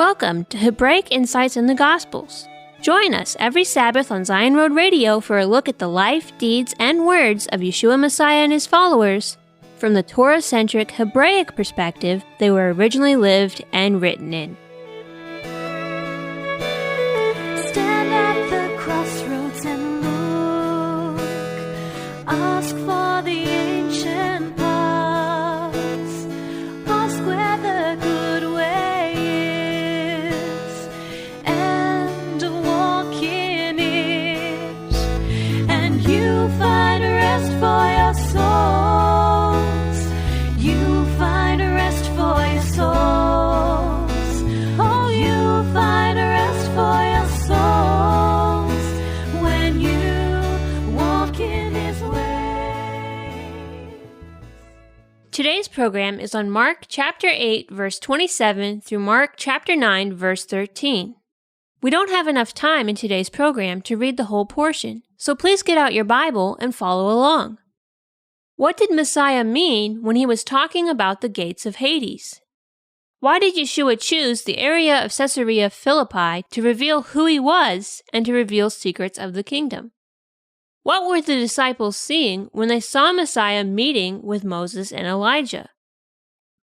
Welcome to Hebraic Insights in the Gospels. Join us every Sabbath on Zion Road Radio for a look at the life, deeds, and words of Yeshua Messiah and his followers from the Torah-centric Hebraic perspective they were originally lived and written in. Stand at the crossroads and look. Ask for the ancient paths. Ask where the good way is, and walk in it, and you find rest for your souls. You find rest for your souls. Oh, you find rest for your souls when you walk in his way. Today's program is on Mark chapter 8, verse 27 through Mark chapter 9, verse 13. We don't have enough time in today's program to read the whole portion, so please get out your Bible and follow along. What did Messiah mean when he was talking about the gates of Hades? Why did Yeshua choose the area of Caesarea Philippi to reveal who he was and to reveal secrets of the kingdom? What were the disciples seeing when they saw Messiah meeting with Moses and Elijah?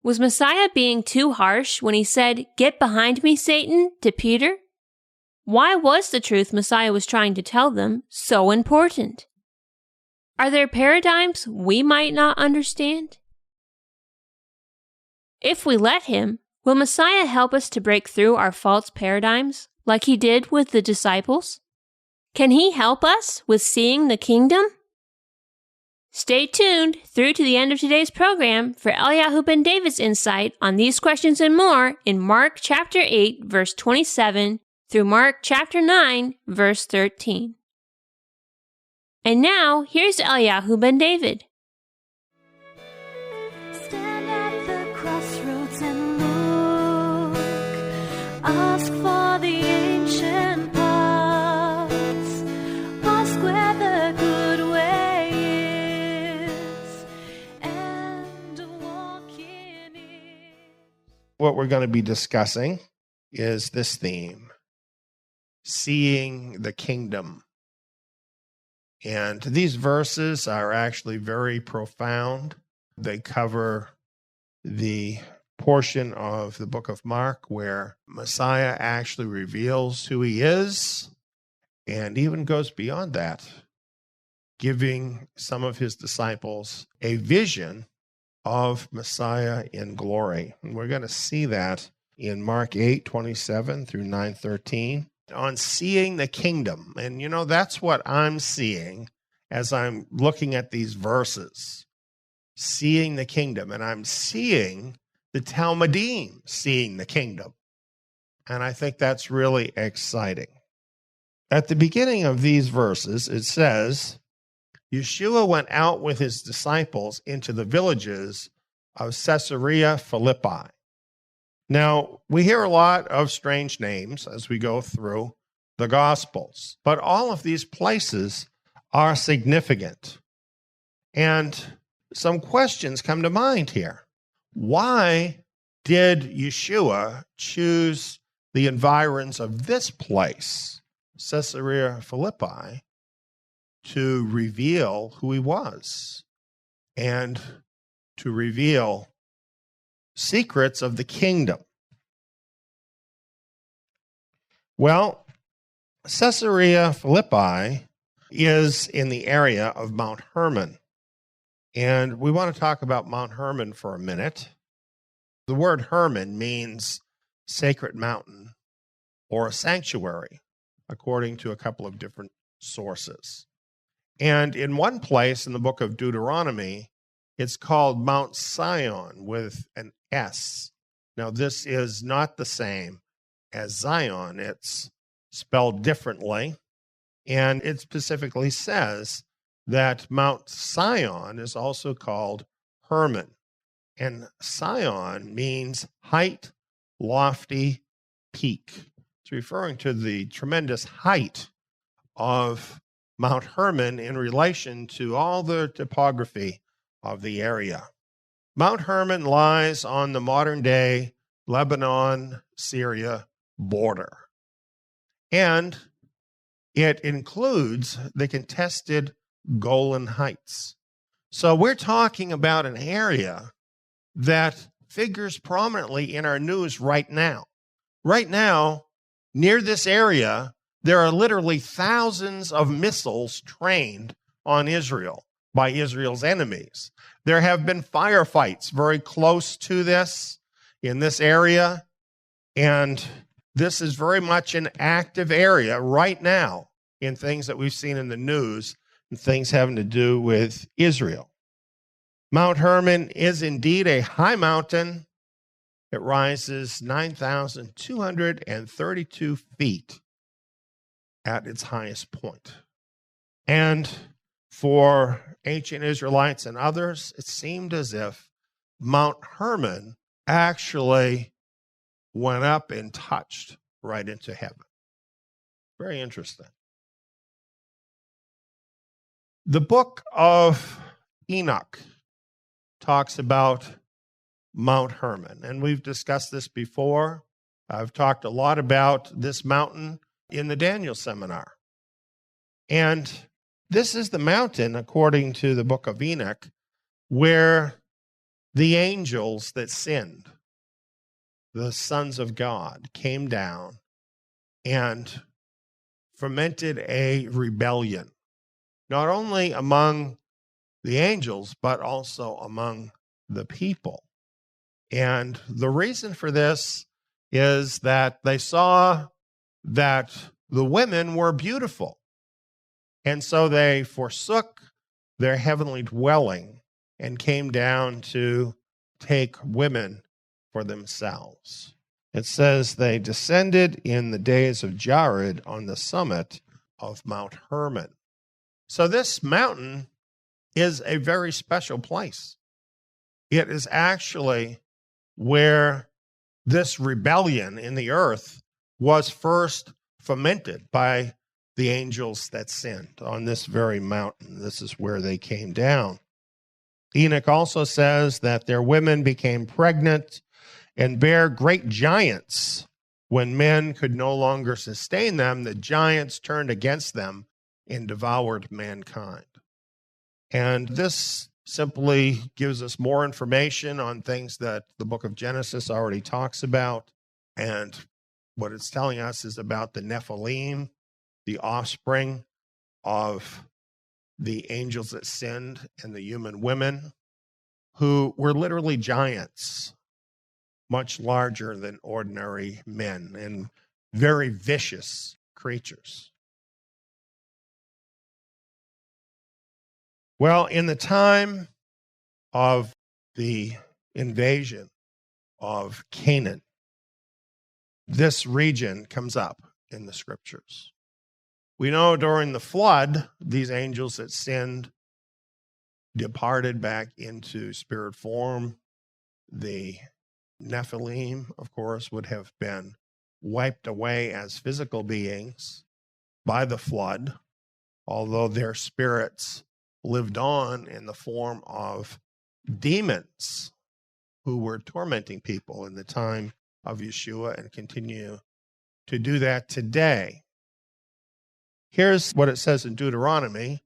Was Messiah being too harsh when he said, "Get behind me, Satan," to Peter? Why was the truth Messiah was trying to tell them so important? Are there paradigms we might not understand? If we let him, will Messiah help us to break through our false paradigms like he did with the disciples? Can he help us with seeing the kingdom? Stay tuned through to the end of today's program for Eliyahu ben David's insight on these questions and more in Mark chapter 8, verse 27 through Mark chapter 9, verse 13. And now, here's Eliyahu ben David. Stand at the crossroads and look. Ask for the ancient paths. Ask where the good way is, and walk in it. What we're going to be discussing is this theme, seeing the kingdom. And these verses are actually very profound. They cover the portion of the book of Mark where Messiah actually reveals who he is and even goes beyond that, giving some of his disciples a vision of Messiah in glory. And we're going to see that in Mark 8:27 through 9:13. On seeing the kingdom. And you know, that's what I'm seeing as I'm looking at these verses. Seeing the kingdom. And I'm seeing the Talmidim seeing the kingdom. And I think that's really exciting. At the beginning of these verses, it says, Yeshua went out with his disciples into the villages of Caesarea Philippi. Now, we hear a lot of strange names as we go through the Gospels, but all of these places are significant. And some questions come to mind here. Why did Yeshua choose the environs of this place, Caesarea Philippi, to reveal who he was and to reveal secrets of the kingdom? Well, Caesarea Philippi is in the area of Mount Hermon. And we want to talk about Mount Hermon for a minute. The word Hermon means sacred mountain or a sanctuary, according to a couple of different sources. And in one place in the book of Deuteronomy, it's called Mount Sion with an S. Now, this is not the same as Zion. It's spelled differently. And it specifically says that Mount Sion is also called Hermon. And Sion means height, lofty, peak. It's referring to the tremendous height of Mount Hermon in relation to all the topography of the area. Mount Hermon lies on the modern-day Lebanon-Syria border. And it includes the contested Golan Heights. So we're talking about an area that figures prominently in our news right now. Right now, near this area, there are literally thousands of missiles trained on Israel by Israel's enemies. There have been firefights very close to this in this area, and this is very much an active area right now in things that we've seen in the news and things having to do with Israel. Mount Hermon is indeed a high mountain. It rises 9,232 feet at its highest point. And for ancient Israelites and others, it seemed as if Mount Hermon actually went up and touched right into heaven. Very interesting. The book of Enoch talks about Mount Hermon, and we've discussed this before. I've talked a lot about this mountain in the Daniel seminar. And this is the mountain, according to the book of Enoch, where the angels that sinned, the sons of God, came down and fomented a rebellion, not only among the angels, but also among the people. And the reason for this is that they saw that the women were beautiful. And so they forsook their heavenly dwelling and came down to take women for themselves. It says they descended in the days of Jared on the summit of Mount Hermon. So this mountain is a very special place. It is actually where this rebellion in the earth was first fomented by the angels that sinned on this very mountain. This is where they came down. Enoch also says that their women became pregnant and bare great giants. When men could no longer sustain them, the giants turned against them and devoured mankind. And this simply gives us more information on things that the book of Genesis already talks about. And what it's telling us is about the Nephilim, the offspring of the angels that sinned and the human women, who were literally giants, much larger than ordinary men and very vicious creatures. Well, in the time of the invasion of Canaan, this region comes up in the scriptures. We know during the flood, these angels that sinned departed back into spirit form. The Nephilim, of course, would have been wiped away as physical beings by the flood, although their spirits lived on in the form of demons who were tormenting people in the time of Yeshua and continue to do that today. Here's what it says in Deuteronomy.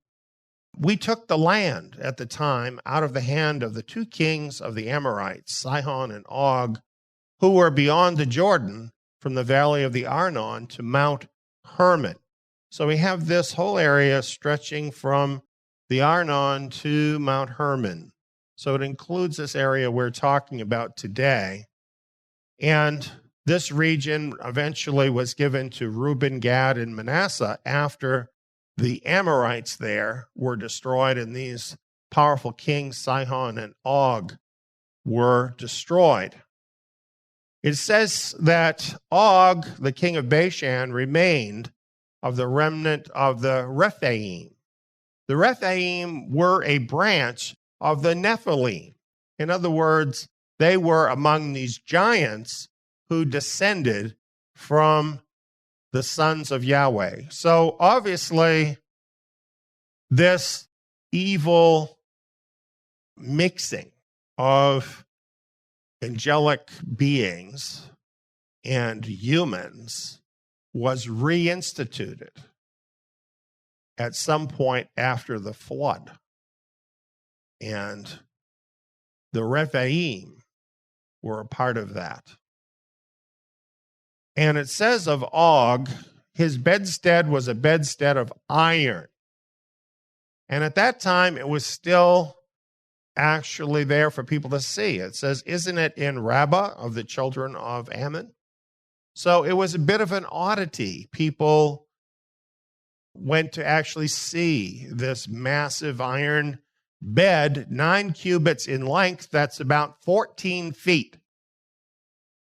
We took the land at the time out of the hand of the two kings of the Amorites, Sihon and Og, who were beyond the Jordan from the valley of the Arnon to Mount Hermon. So we have this whole area stretching from the Arnon to Mount Hermon. So it includes this area we're talking about today. And this region eventually was given to Reuben, Gad, and Manasseh after the Amorites there were destroyed and these powerful kings, Sihon and Og, were destroyed. It says that Og, the king of Bashan, remained of the remnant of the Rephaim. The Rephaim were a branch of the Nephilim. In other words, they were among these giants who descended from the sons of Yahweh. So obviously, this evil mixing of angelic beings and humans was reinstituted at some point after the flood. And the Rephaim were a part of that. And it says of Og, his bedstead was a bedstead of iron. And at that time, it was still actually there for people to see. It says, isn't it in Rabbah of the children of Ammon? So it was a bit of an oddity. People went to actually see this massive iron bed, 9 cubits in length. That's about 14 feet.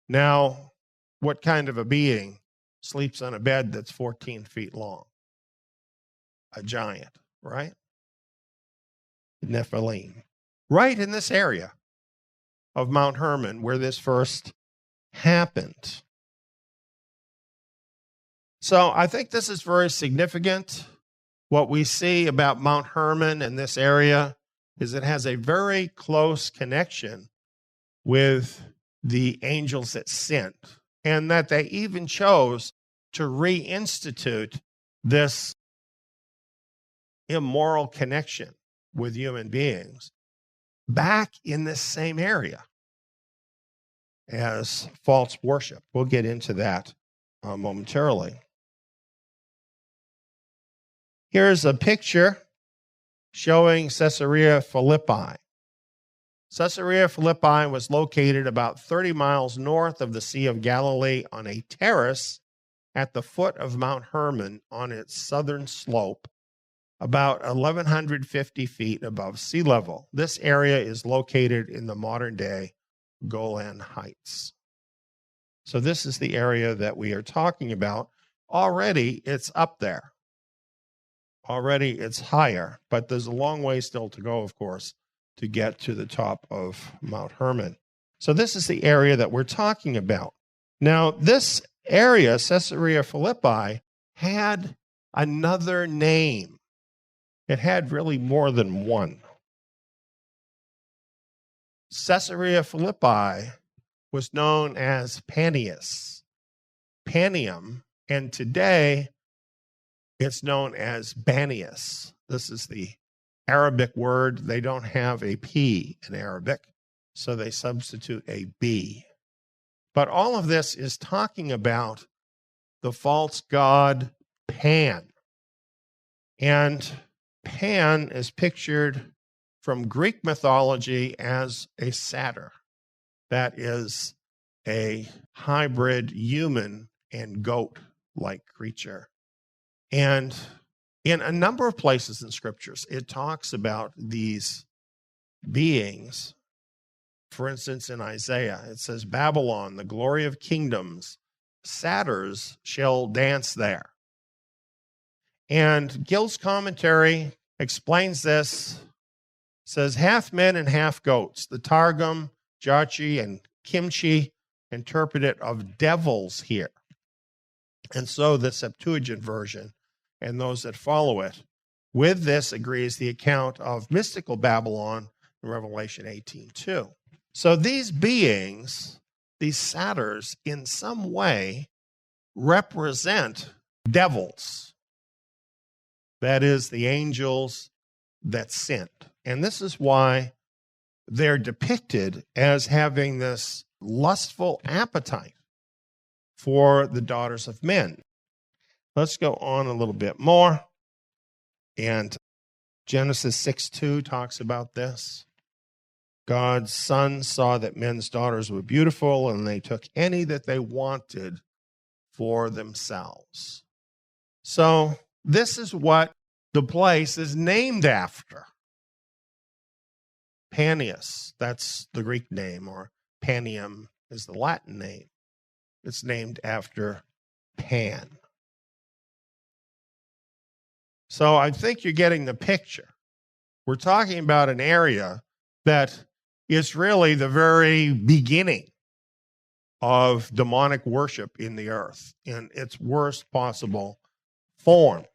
Now, what kind of a being sleeps on a bed that's 14 feet long? A giant, right? Nephilim. Right in this area of Mount Hermon where this first happened. So I think this is very significant. What we see about Mount Hermon in this area is it has a very close connection with the angels that sinned, and that they even chose to reinstitute this immoral connection with human beings back in this same area as false worship. We'll get into that momentarily. Here's a picture showing Caesarea Philippi. Caesarea Philippi was located about 30 miles north of the Sea of Galilee on a terrace at the foot of Mount Hermon on its southern slope, about 1,150 feet above sea level. This area is located in the modern-day Golan Heights. So this is the area that we are talking about. Already, it's up there. Already, it's higher, but there's a long way still to go, of course, to get to the top of Mount Hermon. So this is the area that we're talking about. Now, this area, Caesarea Philippi, had another name. It had really more than one. Caesarea Philippi was known as Panias, Panium, and today it's known as Banias. This is the Arabic word. They don't have a P in Arabic, so they substitute a B. But all of this is talking about the false god Pan. And Pan is pictured from Greek mythology as a satyr. That is a hybrid human and goat-like creature. And in a number of places in scriptures, it talks about these beings. For instance, in Isaiah, it says, Babylon, the glory of kingdoms, satyrs shall dance there. And Gill's commentary explains this, says, half men and half goats. The Targum, Jarchi, and Kimchi interpret it of devils here. And so the Septuagint version and those that follow it with this agrees the account of mystical Babylon in Revelation 18:2. So these beings, these satyrs, in some way represent devils. That is, the angels that sinned. And this is why they're depicted as having this lustful appetite for the daughters of men. Let's go on a little bit more. And Genesis 6:2 talks about this. God's son saw that men's daughters were beautiful, and they took any that they wanted for themselves. So this is what the place is named after. Panias, that's the Greek name, or Panium is the Latin name. It's named after Pan. So I think you're getting the picture. We're talking about an area that is really the very beginning of demonic worship in the earth in its worst possible form.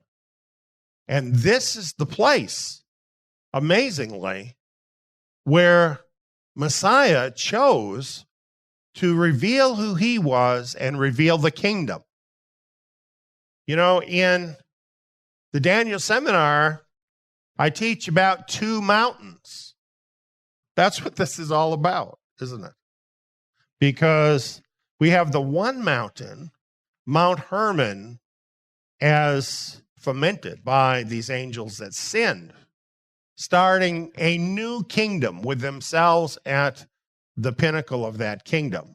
And this is the place, amazingly, where Messiah chose to reveal who he was and reveal the kingdom. You know, in the Daniel seminar, I teach about 2 mountains. That's what this is all about, isn't it? Because we have the one mountain, Mount Hermon, as fomented by these angels that sinned, starting a new kingdom with themselves at the pinnacle of that kingdom.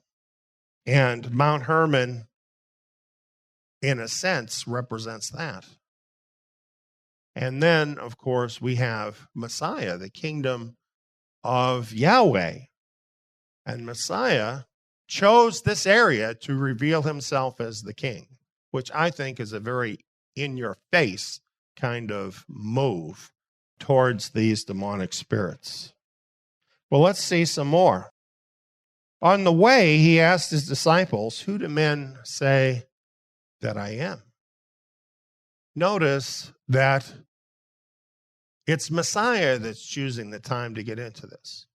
And Mount Hermon, in a sense, represents that. And then, of course, we have Messiah, the kingdom of Yahweh. And Messiah chose this area to reveal himself as the king, which I think is a very in-your-face kind of move towards these demonic spirits. Well, let's see some more. On the way, he asked his disciples, "Who do men say that I am?" Notice that it's Messiah that's choosing the time to get into this.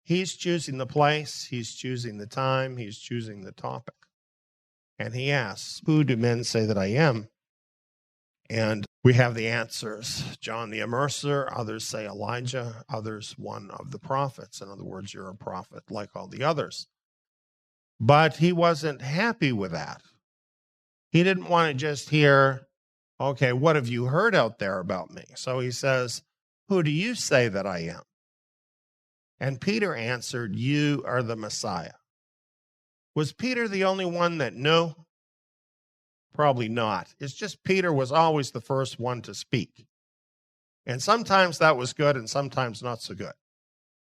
He's choosing the place, he's choosing the time, he's choosing the topic. And he asks, "Who do men say that I am?" And we have the answers. John the Immerser, others say Elijah, others one of the prophets. In other words, you're a prophet like all the others. But he wasn't happy with that. He didn't want to just hear, "Okay, what have you heard out there about me?" So he says, "Who do you say that I am?" And Peter answered, "You are the Messiah." Was Peter the only one that knew? Probably not. It's just Peter was always the first one to speak. And sometimes that was good and sometimes not so good.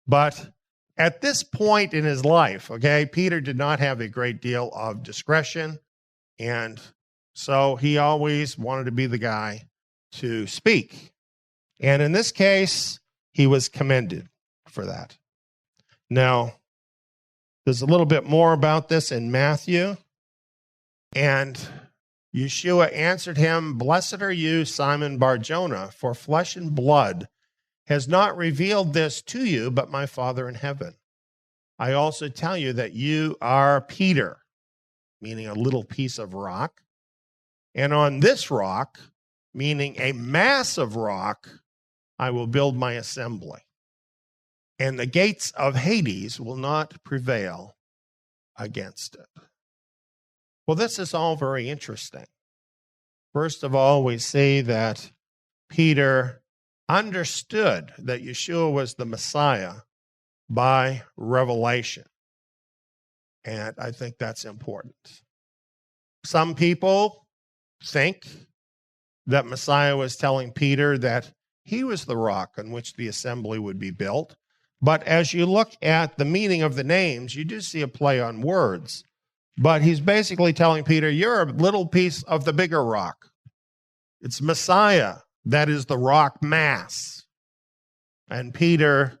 But at this point in his life, okay, Peter did not have a great deal of discretion. And so he always wanted to be the guy to speak. And in this case, he was commended for that. Now, there's a little bit more about this in Matthew. And Yeshua answered him, "Blessed are you, Simon Bar-Jonah, for flesh and blood has not revealed this to you, but my Father in heaven. I also tell you that you are Peter," meaning a little piece of rock. "And on this rock," meaning a massive rock, "I will build my assembly. And the gates of Hades will not prevail against it." Well, this is all very interesting. First of all, we see that Peter understood that Yeshua was the Messiah by revelation. And I think that's important. Some people think that Messiah was telling Peter that he was the rock on which the assembly would be built. But as you look at the meaning of the names, you do see a play on words. But he's basically telling Peter, you're a little piece of the bigger rock. It's Messiah that is the rock mass. And Peter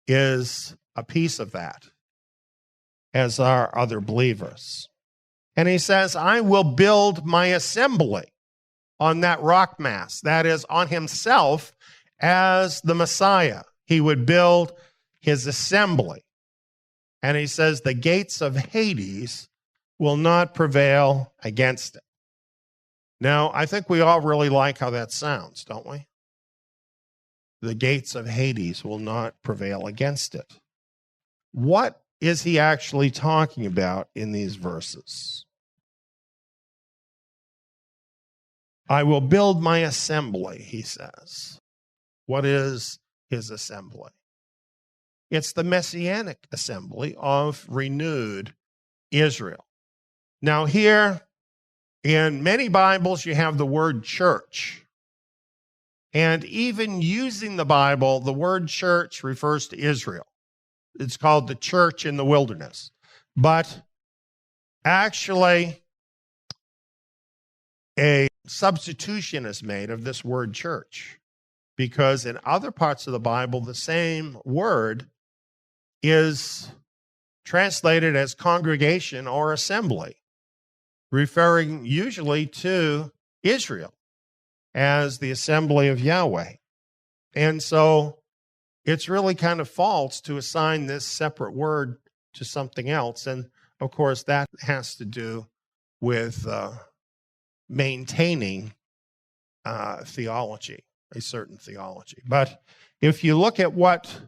is a piece of that, as are other believers. And he says, "I will build my assembly on that rock mass." That is, on himself as the Messiah. He would build his assembly. And he says, the gates of Hades will not prevail against it. Now, I think we all really like how that sounds, don't we? The gates of Hades will not prevail against it. What is he actually talking about in these verses? I will build my assembly, he says. What is his assembly? It's the messianic assembly of renewed Israel. Now here, in many Bibles, you have the word church. And even using the Bible, the word church refers to Israel. It's called the church in the wilderness. But actually, a substitution is made of this word church, because in other parts of the Bible, the same word is translated as congregation or assembly, referring usually to Israel as the assembly of Yahweh. And so it's really kind of false to assign this separate word to something else. And of course, that has to do with maintaining theology, a certain theology. But if you look at what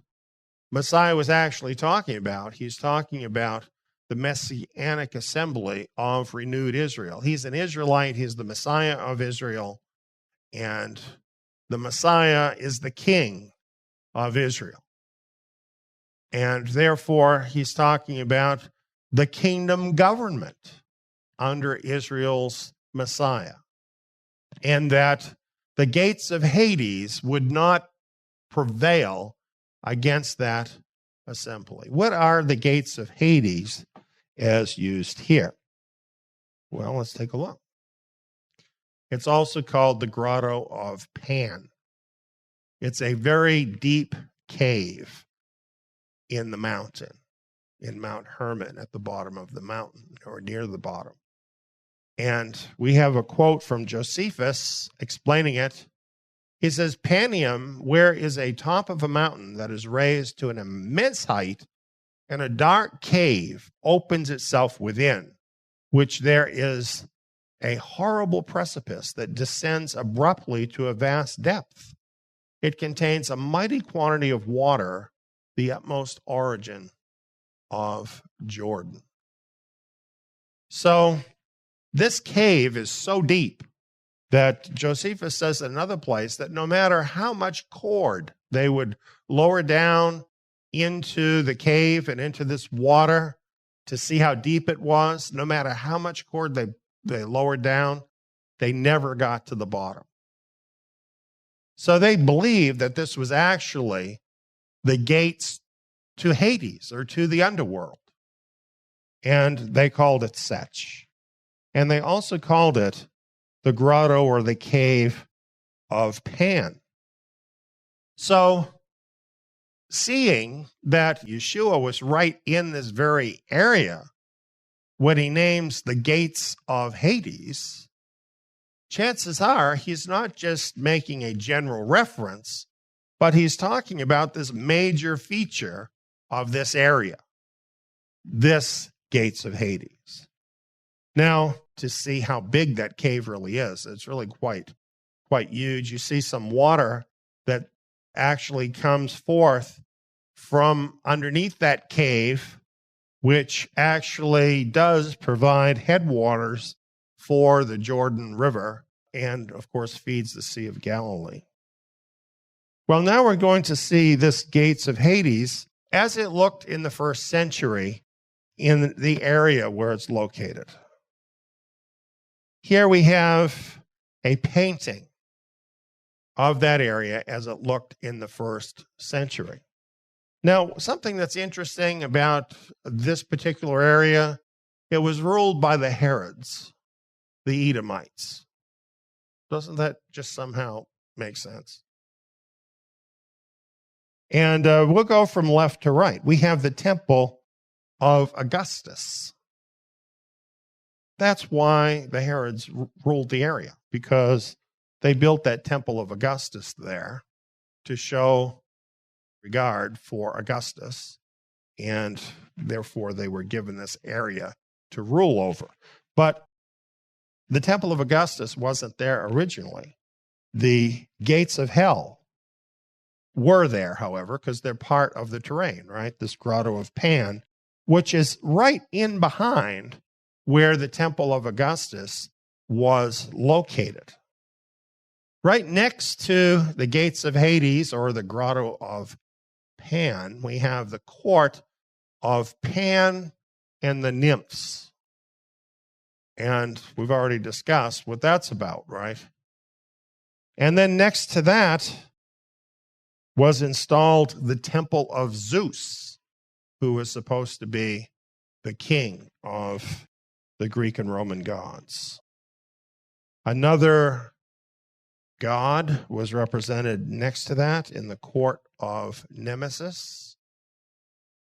Messiah was actually talking about, he's talking about the messianic assembly of renewed Israel. He's an Israelite. He's the Messiah of Israel. And the Messiah is the king of Israel. And therefore, he's talking about the kingdom government under Israel's Messiah. And that the gates of Hades would not prevail against that assembly. What are the gates of Hades as used here? Well, let's take a look. It's also called the Grotto of Pan. It's a very deep cave in the mountain, in Mount Hermon at the bottom of the mountain, or near the bottom. And we have a quote from Josephus explaining it. He says, Panium, where is a top of a mountain that is raised to an immense height, and a dark cave opens itself within, which there is a horrible precipice that descends abruptly to a vast depth. It contains a mighty quantity of water, the utmost origin of Jordan. So this cave is so deep that Josephus says in another place that no matter how much cord they would lower down into the cave and into this water to see how deep it was, no matter how much cord they lowered down, they never got to the bottom. So they believed that this was actually the gates to Hades, or to the underworld. And they called it Sech. And they also called it the grotto or the cave of Pan. So, seeing that Yeshua was right in this very area when he names the gates of Hades, chances are he's not just making a general reference, but he's talking about this major feature of this area, this gates of Hades. Now, to see how big that cave really is, it's really quite huge. You see some water that actually comes forth from underneath that cave, which actually does provide headwaters for the Jordan River and, of course, feeds the Sea of Galilee. Well, now we're going to see this gates of Hades as it looked in the first century in the area where it's located. Here we have a painting of that area as it looked in the first century. Now, something that's interesting about this particular area, it was ruled by the Herods, the Edomites. Doesn't that just somehow make sense? And we'll go from left to right. We have the temple of Augustus. That's why the Herods ruled the area, because they built that temple of Augustus there to show regard for Augustus, and therefore they were given this area to rule over. But the temple of Augustus wasn't there originally. The gates of hell were there, however, because they're part of the terrain, right? This grotto of Pan, which is right in behind where the temple of Augustus was located. Right next to the gates of Hades, or the grotto of Pan, we have the court of Pan and the nymphs. And we've already discussed what that's about, right? And then next to that was installed the temple of Zeus, who was supposed to be the king of the Greek and Roman gods. Another god was represented next to that in the court of Nemesis.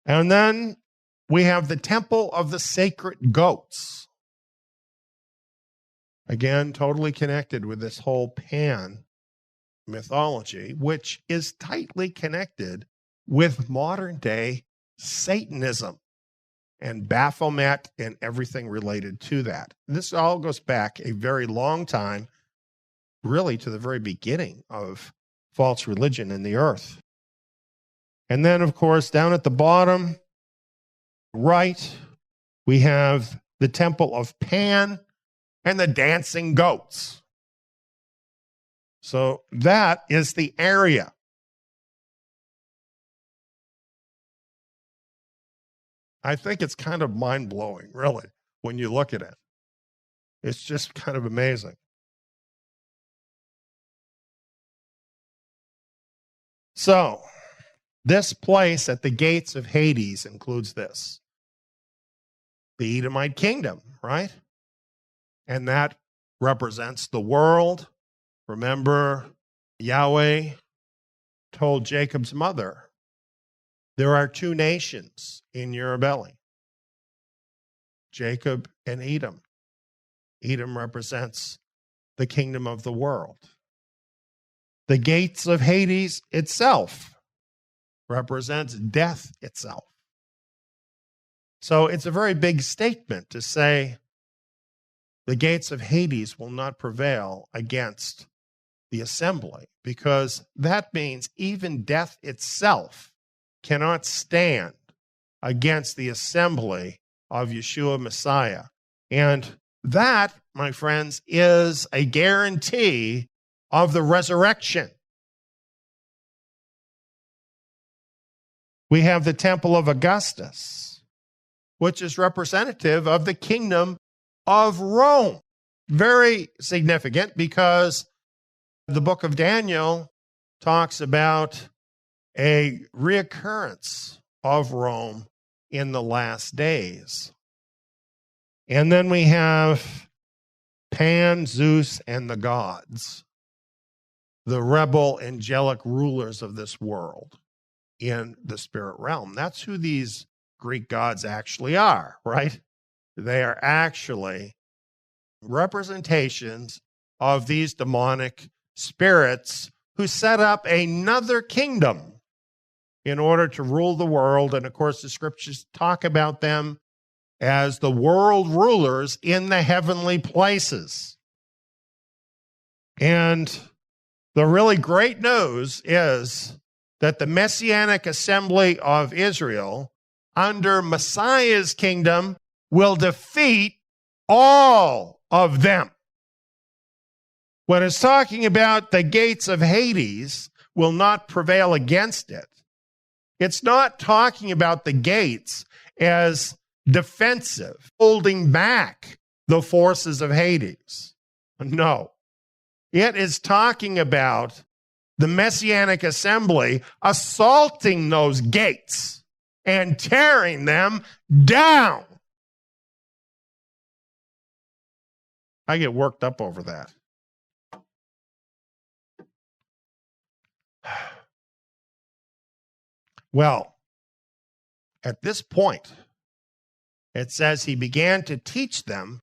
And then we have the temple of the sacred goats. Again, totally connected with this whole Pan mythology, which is tightly connected with modern day Satanism and Baphomet and everything related to that. This all goes back a very long time, really to the very beginning of false religion in the earth. And then, of course, down at the bottom right, we have the temple of Pan and the dancing goats. So that is the area. I think it's kind of mind-blowing, really, when you look at it. It's just kind of amazing. So, this place at the gates of Hades includes this. The Edomite kingdom, right? And that represents the world. Remember, Yahweh told Jacob's mother, there are two nations in your belly, Jacob and Edom. Edom represents the kingdom of the world. The gates of Hades itself represents death itself. So it's a very big statement to say the gates of Hades will not prevail against the assembly, because that means even death itself cannot stand against the assembly of Yeshua Messiah. And that, my friends, is a guarantee of the resurrection. We have the Temple of Augustus, which is representative of the kingdom of Rome. Very significant, because the book of Daniel talks about a reoccurrence of Rome in the last days. And then we have Pan, Zeus, and the gods, the rebel angelic rulers of this world in the spirit realm. That's who these Greek gods actually are, right? They are actually representations of these demonic spirits who set up another kingdom in order to rule the world. And of course, the scriptures talk about them as the world rulers in the heavenly places. And the really great news is that the Messianic assembly of Israel under Messiah's kingdom will defeat all of them. When it's talking about the gates of Hades will not prevail against it, it's not talking about the gates as defensive, holding back the forces of Hades. No. It is talking about the Messianic assembly assaulting those gates and tearing them down. I get worked up over that. Well, at this point, it says he began to teach them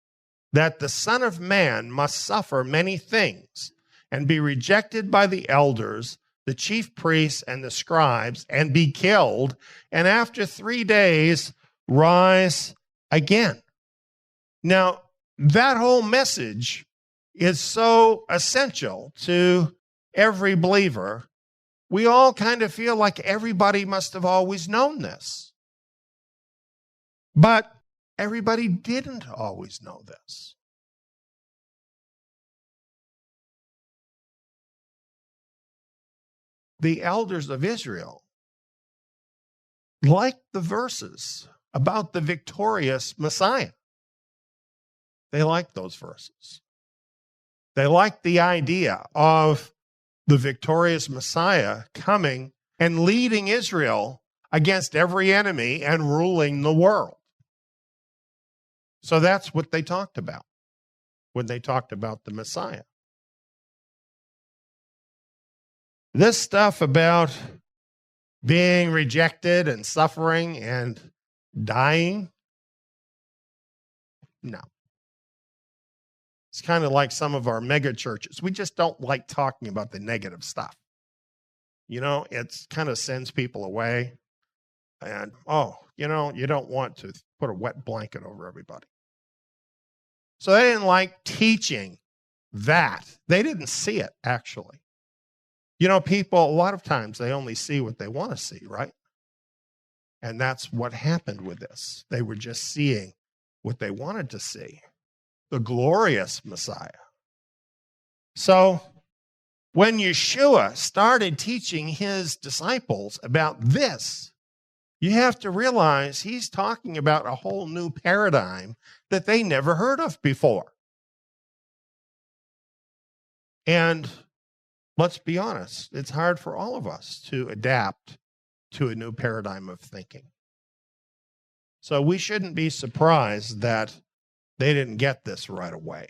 that the Son of Man must suffer many things and be rejected by the elders, the chief priests, and the scribes, and be killed, and after 3 days rise again. Now, that whole message is so essential to every believer. We all kind of feel like everybody must have always known this. But everybody didn't always know this. The elders of Israel liked the verses about the victorious Messiah. They liked those verses. They liked the idea of the victorious Messiah coming and leading Israel against every enemy and ruling the world. So that's what they talked about when they talked about the Messiah. This stuff about being rejected and suffering and dying, no. It's kind of like some of our mega churches. We just don't like talking about the negative stuff. It kind of sends people away. And, you don't want to put a wet blanket over everybody. So they didn't like teaching that. They didn't see it, actually. People, a lot of times, they only see what they want to see, right? And that's what happened with this. They were just seeing what they wanted to see, the glorious Messiah. So when Yeshua started teaching his disciples about this, you have to realize he's talking about a whole new paradigm that they never heard of before. And let's be honest, it's hard for all of us to adapt to a new paradigm of thinking. So we shouldn't be surprised that they didn't get this right away.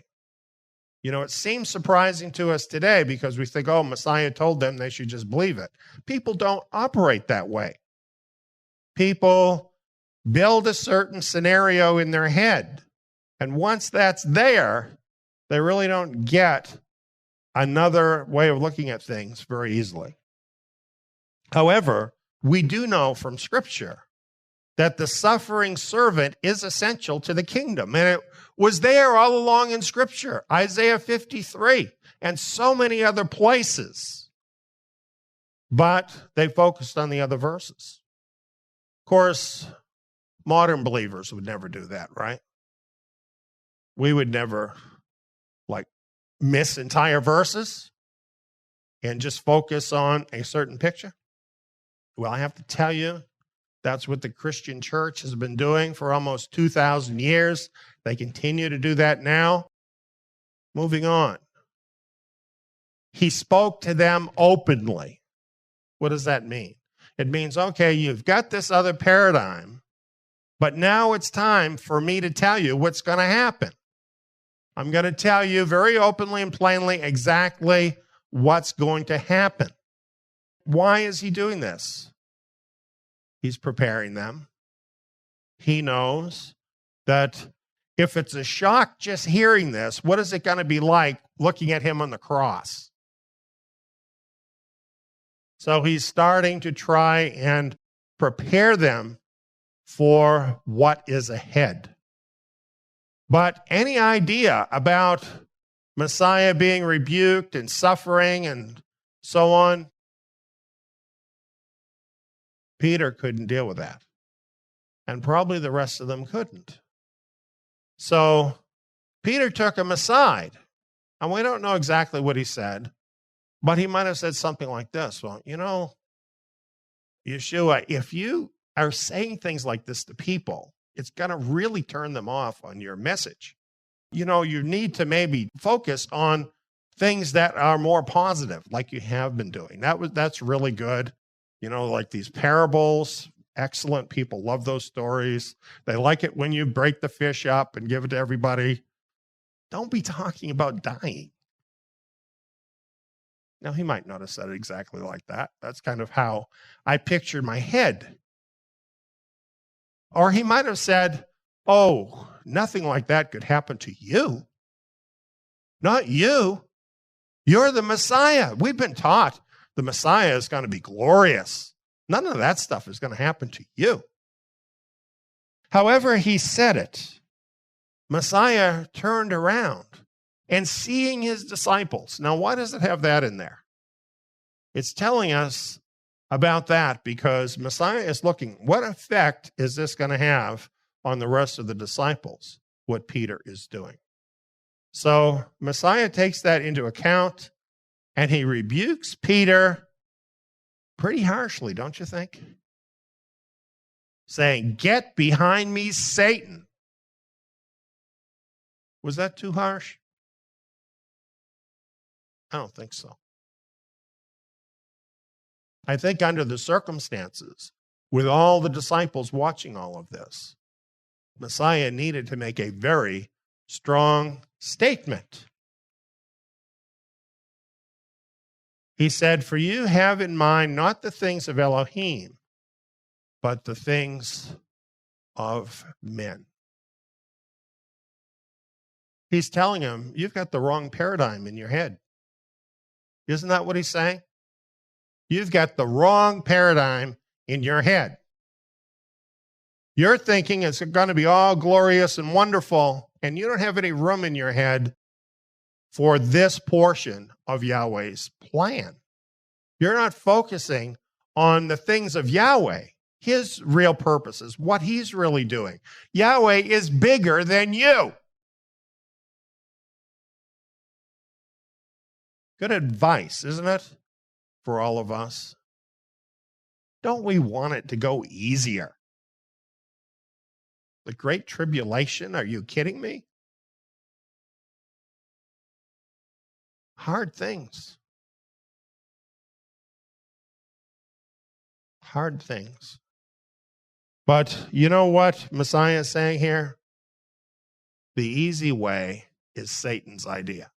It seems surprising to us today because we think, Messiah told them they should just believe it. People don't operate that way. People build a certain scenario in their head. And once that's there, they really don't get another way of looking at things very easily. However, we do know from Scripture that the suffering servant is essential to the kingdom. And it was there all along in Scripture, Isaiah 53, and so many other places. But they focused on the other verses. Of course, modern believers would never do that, right? We would never, miss entire verses and just focus on a certain picture. Well, I have to tell you, that's what the Christian church has been doing for almost 2,000 years. They continue to do that now. Moving on. He spoke to them openly. What does that mean? It means, okay, you've got this other paradigm, but now it's time for me to tell you what's going to happen. I'm going to tell you very openly and plainly exactly what's going to happen. Why is he doing this? He's preparing them. He knows that if it's a shock just hearing this, what is it going to be like looking at him on the cross? So he's starting to try and prepare them for what is ahead. But any idea about Messiah being rebuked and suffering and so on, Peter couldn't deal with that. And probably the rest of them couldn't. So Peter took him aside. And we don't know exactly what he said, but he might have said something like this. Well, Yeshua, if you are saying things like this to people, it's going to really turn them off on your message. You need to maybe focus on things that are more positive, like you have been doing. That's really good. Like these parables, excellent. People love those stories. They like it when you break the fish up and give it to everybody. Don't be talking about dying. Now, he might not have said it exactly like that. That's kind of how I pictured my head. Or he might have said, nothing like that could happen to you. Not you. You're the Messiah. We've been taught the Messiah is going to be glorious. None of that stuff is going to happen to you. However, he said it. Messiah turned around and seeing his disciples. Now, why does it have that in there? It's telling us about that because Messiah is looking, what effect is this going to have on the rest of the disciples, what Peter is doing? So Messiah takes that into account and he rebukes Peter pretty harshly, don't you think? Saying, "Get behind me, Satan." Was that too harsh? I don't think so. I think under the circumstances, with all the disciples watching all of this, Messiah needed to make a very strong statement. He said, "For you have in mind not the things of Elohim, but the things of men." He's telling him, you've got the wrong paradigm in your head. Isn't that what he's saying? You've got the wrong paradigm in your head. You're thinking it's going to be all glorious and wonderful, and you don't have any room in your head for this portion of Yahweh's plan. You're not focusing on the things of Yahweh, his real purposes, what he's really doing. Yahweh is bigger than you. Good advice, isn't it, for all of us? Don't we want it to go easier? The Great Tribulation, are you kidding me? Hard things. Hard things. But you know what Messiah is saying here? The easy way is Satan's idea.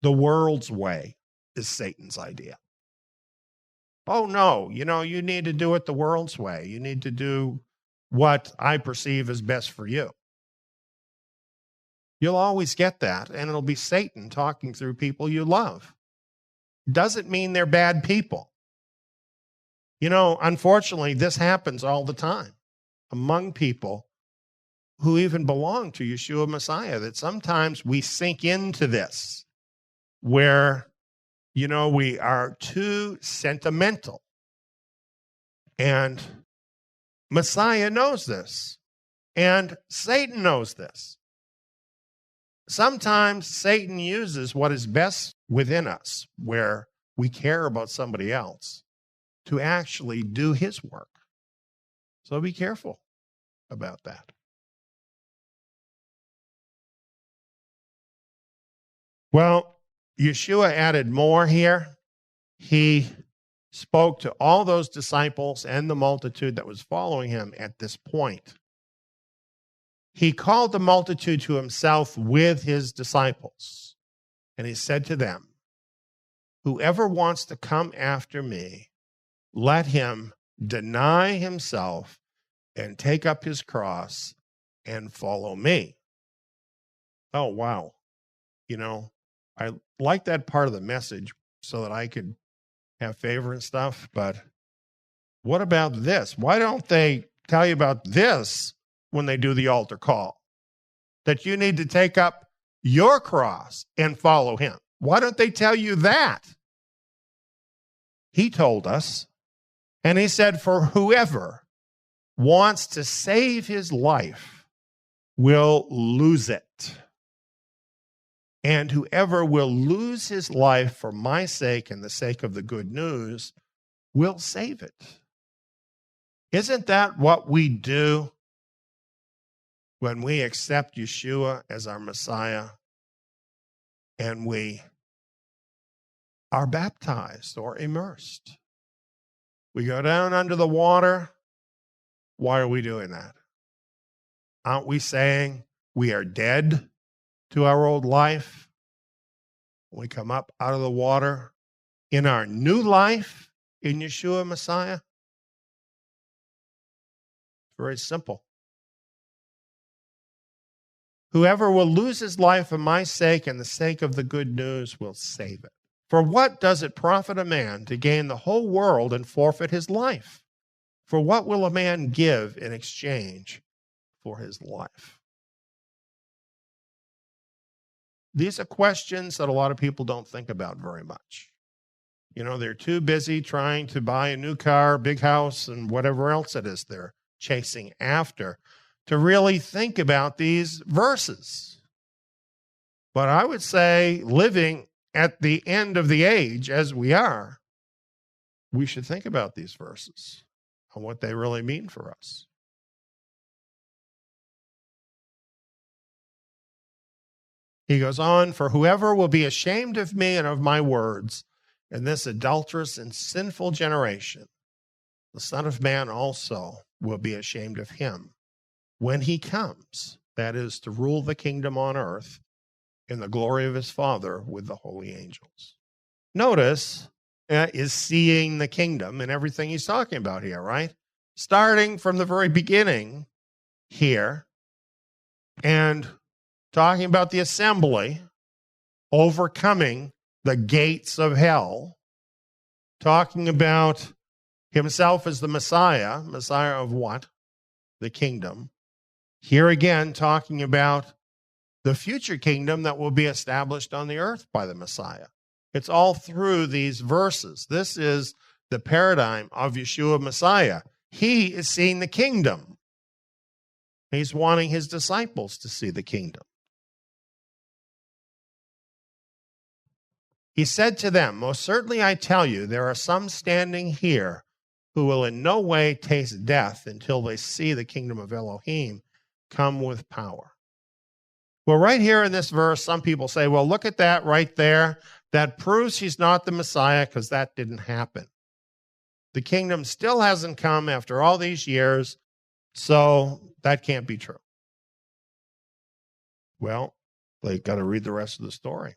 The world's way is Satan's idea. Oh, no, you need to do it the world's way. You need to do what I perceive as best for you. You'll always get that, and it'll be Satan talking through people you love. Doesn't mean they're bad people. Unfortunately, this happens all the time among people who even belong to Yeshua Messiah, that sometimes we sink into this where, we are too sentimental. And Messiah knows this, and Satan knows this. Sometimes Satan uses what is best within us, where we care about somebody else, to actually do his work. So be careful about that. Well, Yeshua added more here. He spoke to all those disciples and the multitude that was following him at this point. He called the multitude to himself with his disciples, and he said to them, "Whoever wants to come after me, let him deny himself and take up his cross and follow me." Oh, wow. I like that part of the message so that I could have favor and stuff, but what about this? Why don't they tell you about this when they do the altar call? That you need to take up your cross and follow him. Why don't they tell you that? He told us, and he said, for whoever wants to save his life will lose it. And whoever will lose his life for my sake and the sake of the good news will save it. Isn't that what we do when we accept Yeshua as our Messiah and we are baptized or immersed? We go down under the water. Why are we doing that? Aren't we saying we are dead to our old life? We come up out of the water in our new life in Yeshua Messiah. Very simple. Whoever will lose his life for my sake and the sake of the good news will save it. For what does it profit a man to gain the whole world and forfeit his life? For what will a man give in exchange for his life? These are questions that a lot of people don't think about very much. They're too busy trying to buy a new car, big house, and whatever else it is they're chasing after to really think about these verses. But I would say, living at the end of the age as we are, we should think about these verses and what they really mean for us. He goes on, for whoever will be ashamed of me and of my words in this adulterous and sinful generation, the Son of Man also will be ashamed of him when he comes, that is, to rule the kingdom on earth in the glory of his Father with the holy angels. Notice is seeing the kingdom and everything he's talking about here, right? Starting from the very beginning here and talking about the assembly, overcoming the gates of hell, talking about himself as the Messiah. Messiah of what? The kingdom. Here again, talking about the future kingdom that will be established on the earth by the Messiah. It's all through these verses. This is the paradigm of Yeshua Messiah. He is seeing the kingdom. He's wanting his disciples to see the kingdom. He said to them, "Most certainly I tell you, there are some standing here who will in no way taste death until they see the kingdom of Elohim come with power." Well, right here in this verse, some people say, well, look at that right there. That proves he's not the Messiah because that didn't happen. The kingdom still hasn't come after all these years, so that can't be true. Well, they got to read the rest of the story.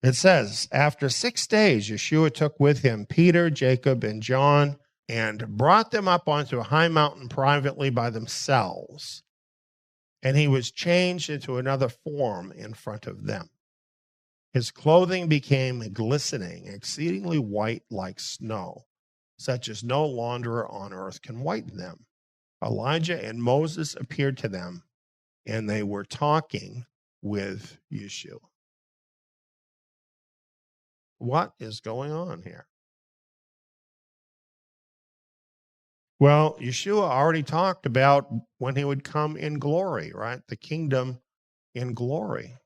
It says, after 6 days, Yeshua took with him Peter, Jacob, and John, and brought them up onto a high mountain privately by themselves. And he was changed into another form in front of them. His clothing became glistening, exceedingly white like snow, such as no launderer on earth can whiten them. Elijah and Moses appeared to them, and they were talking with Yeshua. What is going on here? Well, Yeshua already talked about when he would come in glory, right? The kingdom in glory.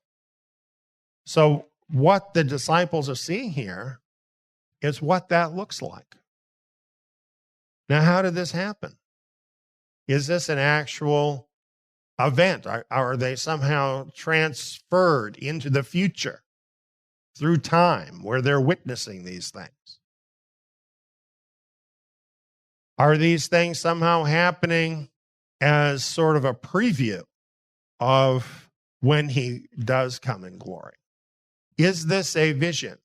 So what the disciples are seeing here is what that looks like. Now, how did this happen? Is this an actual event? Are they somehow transferred into the future through time where they're witnessing these things? Are these things somehow happening as sort of a preview of when he does come in glory? Is this a vision?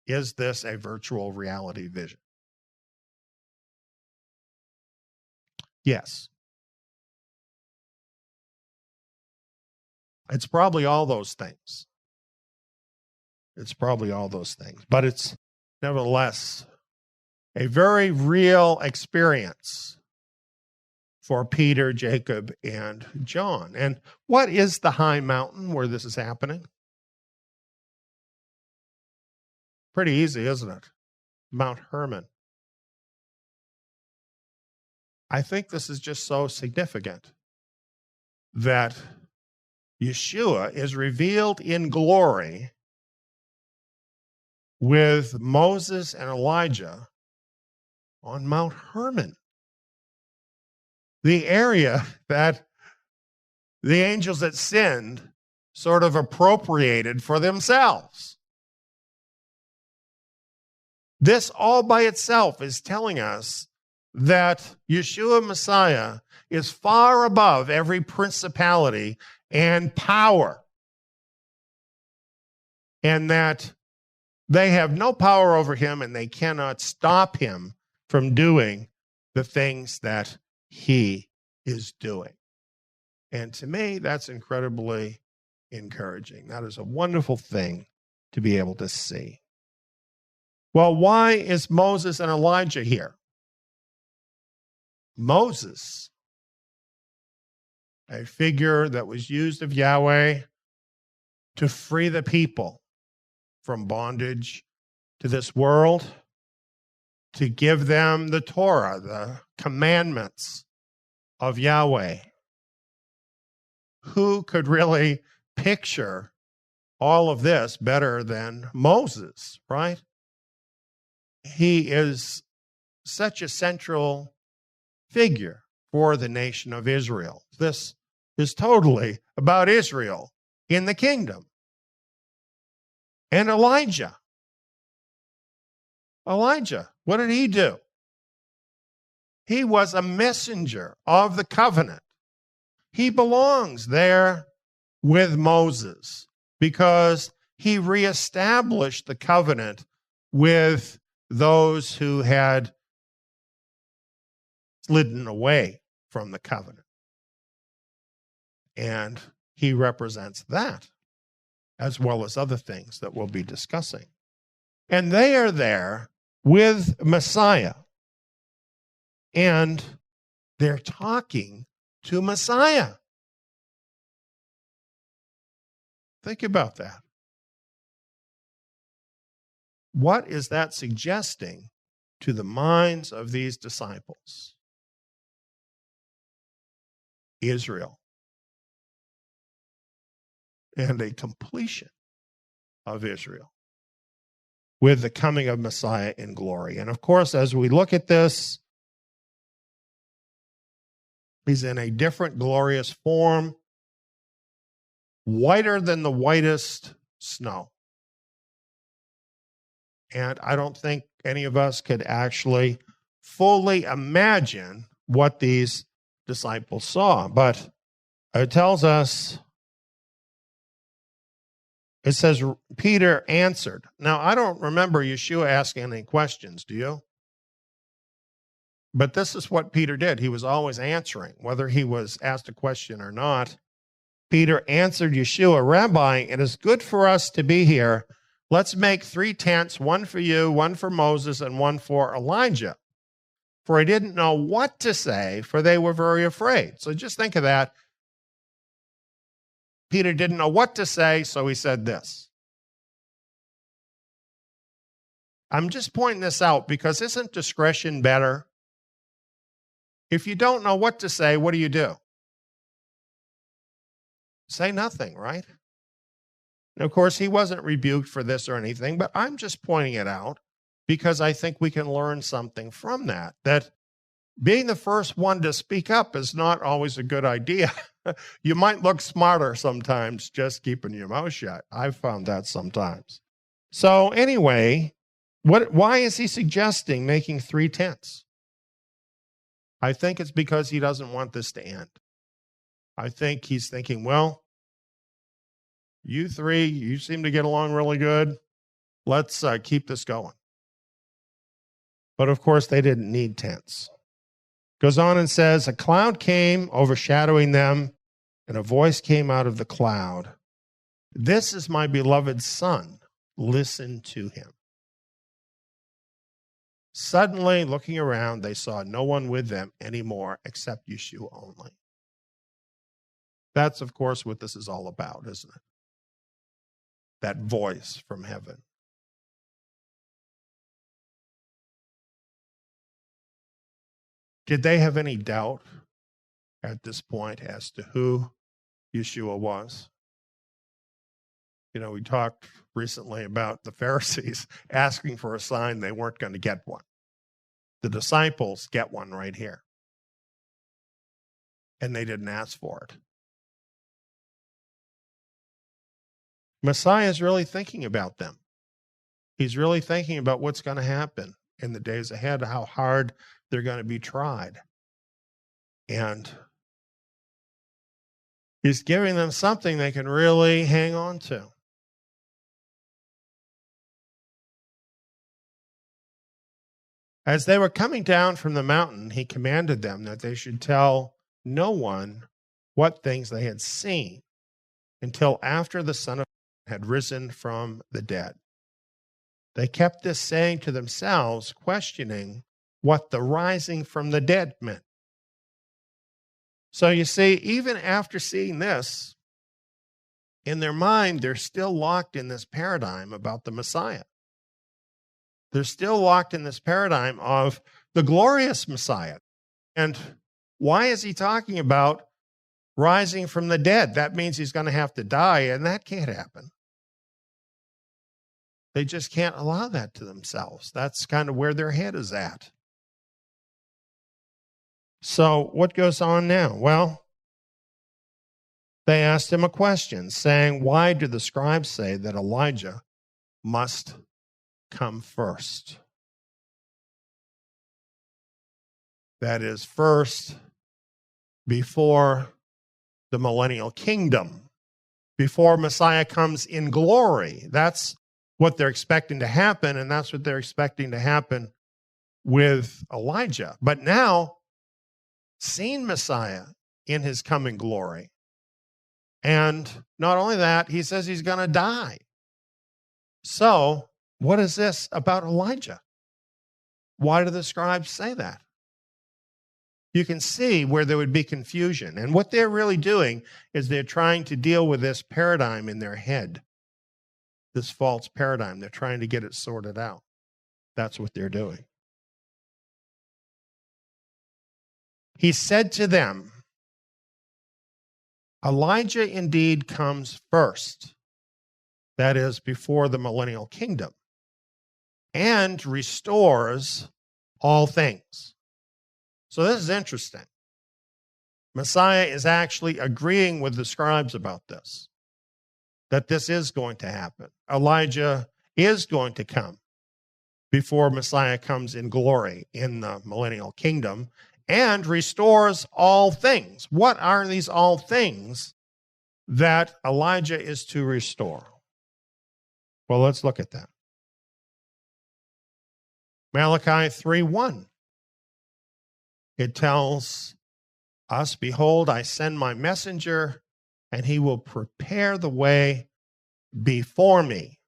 Is this a virtual reality vision? Yes. It's probably all those things. It's probably all those things. But it's nevertheless a very real experience for Peter, Jacob, and John. And what is the high mountain where this is happening? Pretty easy, isn't it? Mount Hermon. I think this is just so significant that Yeshua is revealed in glory with Moses and Elijah on Mount Hermon, the area that the angels that sinned sort of appropriated for themselves. This all by itself is telling us that Yeshua Messiah is far above every principality and power, and that they have no power over him and they cannot stop him from doing the things that he is doing. And to me, that's incredibly encouraging. That is a wonderful thing to be able to see. Well, why is Moses and Elijah here? Moses, a figure that was used of Yahweh to free the people from bondage to this world, to give them the Torah, the commandments of Yahweh. Who could really picture all of this better than Moses, right? He is such a central figure for the nation of Israel. This is totally about Israel in the kingdom. And Elijah, what did he do? He was a messenger of the covenant. He belongs there with Moses because he reestablished the covenant with those who had slidden away from the covenant. And he represents that. as well as other things that we'll be discussing. And they are there with Messiah. And they're talking to Messiah. Think about that. What is that suggesting to the minds of these disciples? Israel. And a completion of Israel with the coming of Messiah in glory. And of course, as we look at this, he's in a different glorious form, whiter than the whitest snow. And I don't think any of us could actually fully imagine what these disciples saw. But it tells us, it says, Peter answered. Now, I don't remember Yeshua asking any questions, do you? But this is what Peter did. He was always answering, whether he was asked a question or not. Peter answered Yeshua, Rabbi, it is good for us to be here. Let's make 3 tents, one for you, one for Moses, and one for Elijah. For he didn't know what to say, for they were very afraid. So just think of that. Peter didn't know what to say, so he said this. I'm just pointing this out because isn't discretion better? If you don't know what to say, what do? Say nothing, right? And of course, he wasn't rebuked for this or anything, but I'm just pointing it out because I think we can learn something from that, that being the first one to speak up is not always a good idea. You might look smarter sometimes just keeping your mouth shut. I've found that sometimes. So anyway, why is he suggesting making 3 tents? I think it's because he doesn't want this to end. I think he's thinking, well, you 3, you seem to get along really good. Let's keep this going. But of course, they didn't need tents. Goes on and says, a cloud came overshadowing them, and a voice came out of the cloud. This is my beloved son. Listen to him. Suddenly, looking around, they saw no one with them anymore except Yeshua only. That's, of course, what this is all about, isn't it? That voice from heaven. Did they have any doubt at this point as to who Yeshua was? You know, we talked recently about the Pharisees asking for a sign. They weren't going to get one. The disciples get one right here. And they didn't ask for it. Messiah is really thinking about them. He's really thinking about what's going to happen in the days ahead, how hard they're going to be tried. And he's giving them something they can really hang on to. As they were coming down from the mountain, he commanded them that they should tell no one what things they had seen until after the Son of Man had risen from the dead. They kept this saying to themselves, questioning what the rising from the dead meant. So you see, even after seeing this, in their mind, they're still locked in this paradigm about the Messiah. They're still locked in this paradigm of the glorious Messiah. And why is he talking about rising from the dead? That means he's going to have to die, and that can't happen. They just can't allow that to themselves. That's kind of where their head is at. So what goes on now? Well, they asked him a question, saying, why do the scribes say that Elijah must come first? That is, first before the millennial kingdom, before Messiah comes in glory. That's what they're expecting to happen, and that's what they're expecting to happen with Elijah. But now, seeing Messiah in his coming glory, And not only that, he says he's going to die. So, what is this about Elijah? Why do the scribes say that? You can see where there would be confusion. And what they're really doing is they're trying to deal with this paradigm in their head, this false paradigm. They're trying to get it sorted out. That's what they're doing. He said to them, Elijah indeed comes first, that is, before the millennial kingdom, and restores all things. So this is interesting. Messiah is actually agreeing with the scribes about this, that this is going to happen. Elijah is going to come before Messiah comes in glory in the millennial kingdom and restores all things. What are these all things that Elijah is to restore? Well, let's look at that. Malachi 3:1. It tells us, behold, I send my messenger, and he will prepare the way before me.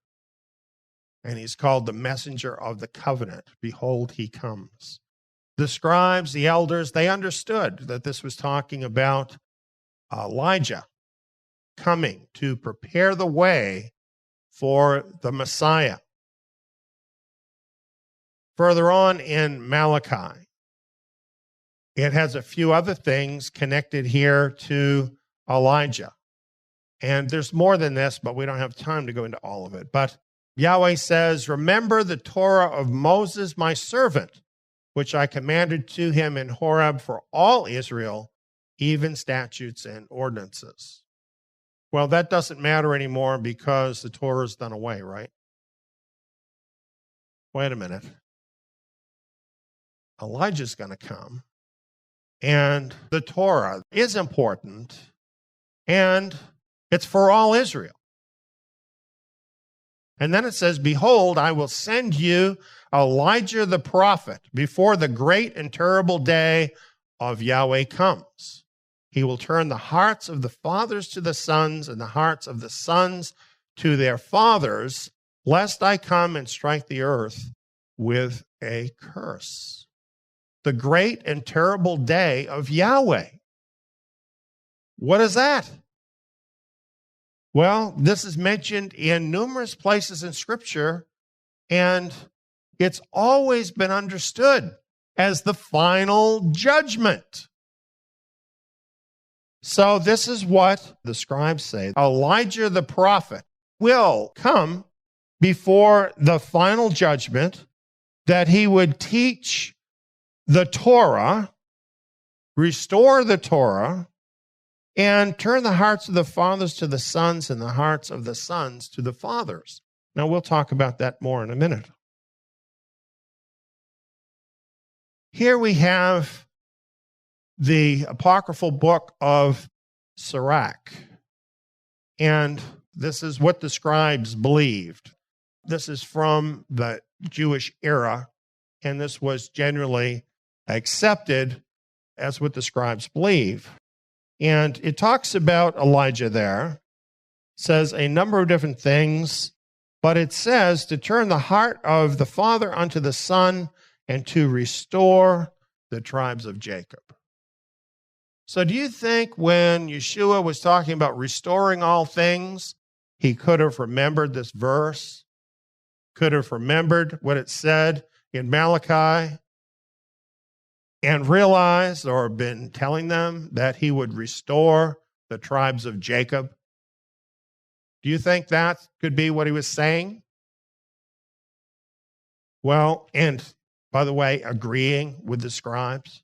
And he's called the messenger of the covenant. Behold, he comes. The scribes, the elders, they understood that this was talking about Elijah coming to prepare the way for the Messiah. Further on in Malachi, it has a few other things connected here to Elijah. And there's more than this, but we don't have time to go into all of it. But Yahweh says, remember the Torah of Moses, my servant, which I commanded to him in Horeb for all Israel, even statutes and ordinances. Well, that doesn't matter anymore because the Torah is done away, right? Wait a minute. Elijah's going to come, and the Torah is important, and it's for all Israel. And then it says, behold, I will send you Elijah the prophet before the great and terrible day of Yahweh comes. He will turn the hearts of the fathers to the sons and the hearts of the sons to their fathers, lest I come and strike the earth with a curse. The great and terrible day of Yahweh. What is that? Well, this is mentioned in numerous places in Scripture, and it's always been understood as the final judgment. So this is what the scribes say. Elijah the prophet will come before the final judgment, that he would teach the Torah, restore the Torah, and turn the hearts of the fathers to the sons and the hearts of the sons to the fathers. Now, we'll talk about that more in a minute. Here we have the apocryphal book of Sirach, and this is what the scribes believed. This is from the Jewish era, and this was generally accepted as what the scribes believe. And it talks about Elijah there, says a number of different things, but it says to turn the heart of the father unto the son and to restore the tribes of Jacob. So do you think when Yeshua was talking about restoring all things, he could have remembered this verse, could have remembered what it said in Malachi, and realized or been telling them that he would restore the tribes of Jacob? Do you think that could be what he was saying? Well, and by the way, agreeing with the scribes.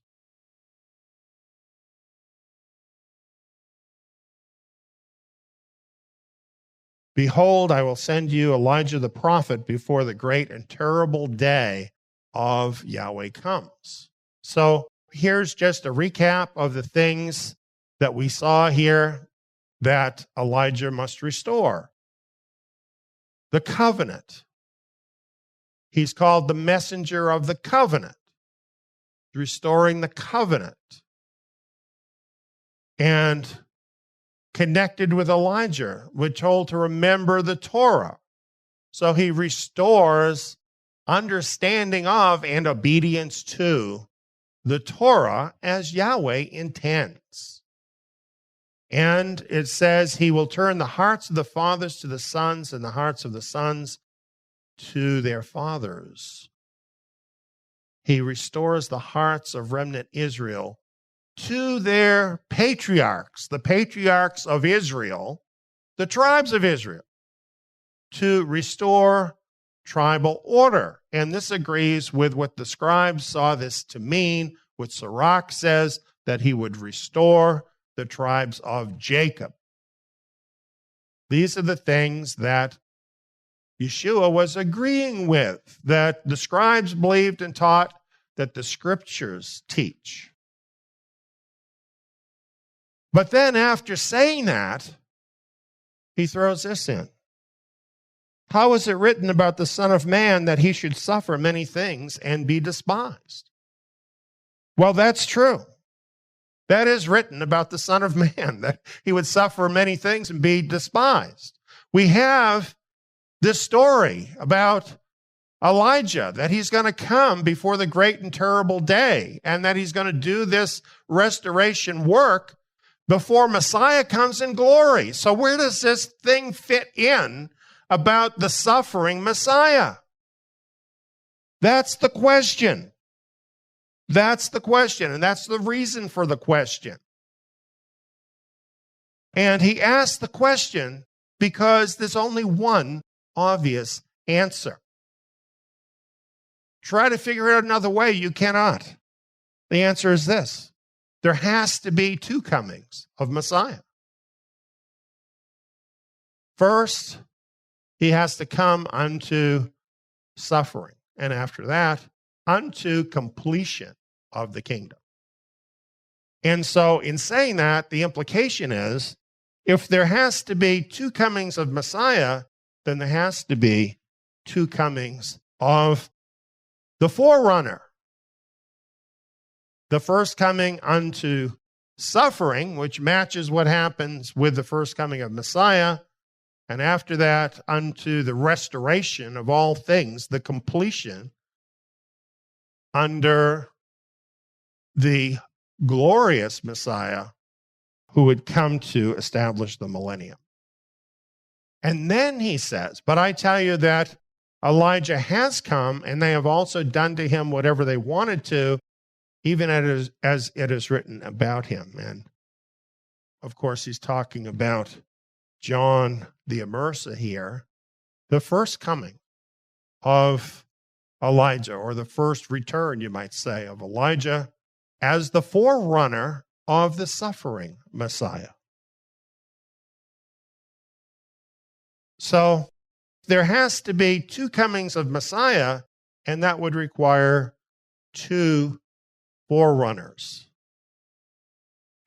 Behold, I will send you Elijah the prophet before the great and terrible day of Yahweh comes. So here's just a recap of the things that we saw here that Elijah must restore. The covenant. He's called the messenger of the covenant, restoring the covenant. And connected with Elijah. We're told to remember the Torah. So he restores understanding of and obedience to the Torah as Yahweh intends. And it says he will turn the hearts of the fathers to the sons and the hearts of the sons to their fathers. He restores the hearts of remnant Israel to their patriarchs, the patriarchs of Israel, the tribes of Israel, to restore tribal order. And this agrees with what the scribes saw this to mean, what Sirach says, that he would restore the tribes of Jacob. These are the things that Yeshua was agreeing with, that the scribes believed and taught, that the scriptures teach. But then after saying that, he throws this in. How is it written about the Son of Man that he should suffer many things and be despised? Well, that's true. That is written about the Son of Man, that he would suffer many things and be despised. We have this story about Elijah, that he's going to come before the great and terrible day, and that he's going to do this restoration work before Messiah comes in glory. So where does this thing fit in about the suffering Messiah? That's the question. That's the question, and that's the reason for the question. And he asked the question because there's only one obvious answer. Try to figure out another way, you cannot. The answer is this: there has to be two comings of Messiah. First, he has to come unto suffering, and after that, unto completion of the kingdom. And so in saying that, the implication is, if there has to be two comings of Messiah, then there has to be two comings of the forerunner. The first coming unto suffering, which matches what happens with the first coming of Messiah, and after that, unto the restoration of all things, the completion under the glorious Messiah who would come to establish the millennium. And then he says, but I tell you that Elijah has come, and they have also done to him whatever they wanted to, even as it is written about him. And of course, he's talking about John the Immerser here, the first coming of Elijah, or the first return, you might say, of Elijah as the forerunner of the suffering Messiah. So there has to be two comings of Messiah, and that would require two forerunners.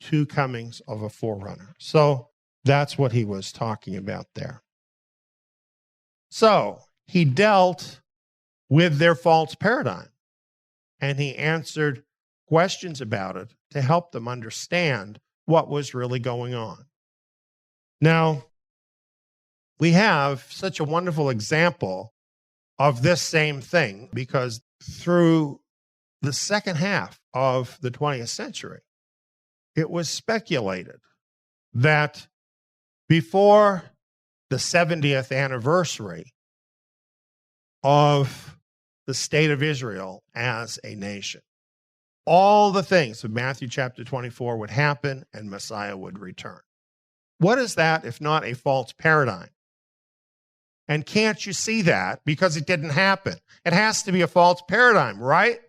Two comings of a forerunner. So that's what he was talking about there. So he dealt with their false paradigm, and he answered questions about it to help them understand what was really going on. Now, we have such a wonderful example of this same thing, because through the second half of the 20th century, it was speculated that before the 70th anniversary of the state of Israel as a nation, all the things of Matthew chapter 24 would happen and Messiah would return. What is that if not a false paradigm? And can't you see that? Because it didn't happen. It has to be a false paradigm, right?